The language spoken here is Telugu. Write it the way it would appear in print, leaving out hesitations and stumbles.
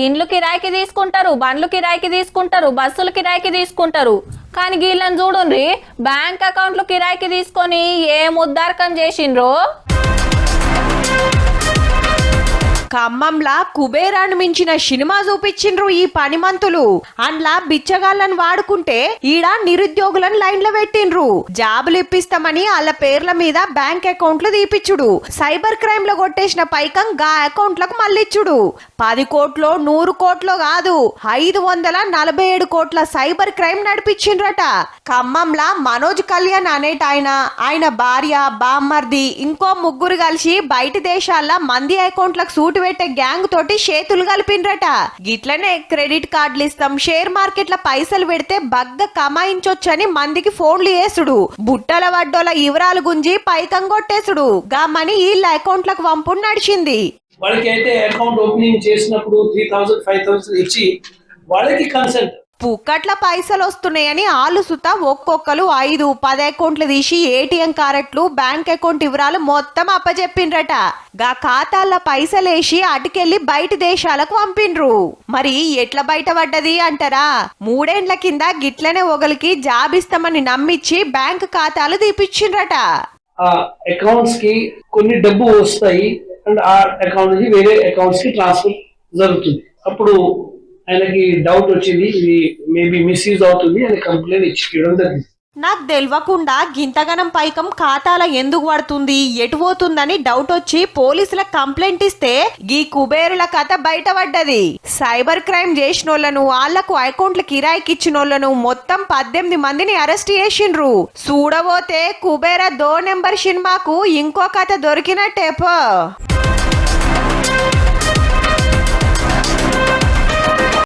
ఇండ్లు కిరాయికి తీసుకుంటారు, బండ్లు కిరాయికి తీసుకుంటారు, బస్సులు కిరాయికి తీసుకుంటారు. కానీ వీళ్ళని చూడుండ్రి, బ్యాంక్ అకౌంట్లు కిరాయికి తీసుకొని ఏం ఉద్దారకం చేసిండ్రో. ఖమ్మంలా కుబేరాన్ని మించిన సినిమా చూపించిండ్రు ఈ పనిమంతులు. అండ్లా బిచ్చగాళ్ళని వాడుకుంటే ఈడ నిరుద్యోగులను లైన్లో పెట్టిండ్రు. జాబులు ఇప్పిస్తామని వాళ్ళ పేర్ల మీద బ్యాంక్ అకౌంట్లు తీపిచ్చుడు, సైబర్ క్రైమ్ లో కొట్టేసిన పైకం గా అకౌంట్లకు మళ్ళిచ్చుడు. 10 కోట్లో 100 కోట్లో కాదు, 547 కోట్ల సైబర్ క్రైమ్ నడిపించిండ్రట. ఖమ్మంలా మనోజ్ కళ్యాణ్ ఆయన భార్య, బామ్మర్ది, ఇంకో 3 కలిసి బయట దేశాల మంది అకౌంట్లకు సూట్ పెట్టే గ్యాంగ్ తోటి చేతులు కలిపిండ్రట. గిట్లనే క్రెడిట్ కార్డులు ఇస్తాం, షేర్ మార్కెట్ లో పైసలు పెడితే బగ్గ కమాయించొచ్చని మందికి ఫోన్లు వేసుడు, బుట్టల వడ్డోల వివరాలు గుంజి పైకం కొట్టేసుడు. గా మనీ వీళ్ళ అకౌంట్లకు వంపుడు నడిచింది. వాళ్ళకి అయితే అకౌంట్ ఓపెనింగ్ చేసినప్పుడు 3000 5000 ఇచ్చి వాళ్ళకి కన్సల్ట్ పుక్కట్ల పైసలు వస్తున్నాయని ఆలు సుత ఒక్కొక్కరు 5-10 అకౌంట్లు తీసి ఏటీఎం కార్డులు, బ్యాంక్ అకౌంట్ వివరాలు మొత్తం అప్పచెప్పిండ్రట. గా ఖాతాల పైసలేసి అటుకెళ్లి బయట దేశాలకు పంపిండ్రు. మరి ఎట్లా బయటపడ్డది అంటారా? 3 ఏండ్ల కింద గిట్లనే ఒకరికి జాబ్ ఇస్తామని నమ్మిచ్చి బ్యాంక్ ఖాతాలు తీపిచ్చిండ్రట. ఆ అకౌంట్స్ కి కొన్ని డబ్బు వస్తాయి అండ్ ఆ అకౌంట్ నుంచి వేరే అకౌంట్స్ కి ట్రాన్స్ఫర్ జరుగుతుంది. అప్పుడు ఆయనకి డౌట్ వచ్చింది, ఇది మేబీ మిస్యూజ్ అవుతుంది అని కంప్లైంట్ ఇచ్చేయడం జరిగింది. నాకు తెలియకుండా గింతగనం పైకం ఖాతాల ఎందుకు పడుతుంది, ఎటు పోతుందని డౌట్ వచ్చి పోలీసులకు కంప్లైంట్ ఇస్తే గీ కుబేరుల కథ బయటపడ్డది. సైబర్ క్రైమ్ చేసినోళ్లను, వాళ్లకు అకౌంట్ల కిరాయికి ఇచ్చినోళ్లను మొత్తం 18 మందిని అరెస్ట్ చేసిండ్రు. చూడబోతే కుబేర 2 నెంబర్ సినిమాకు ఇంకో కథ దొరికినట్టే పో.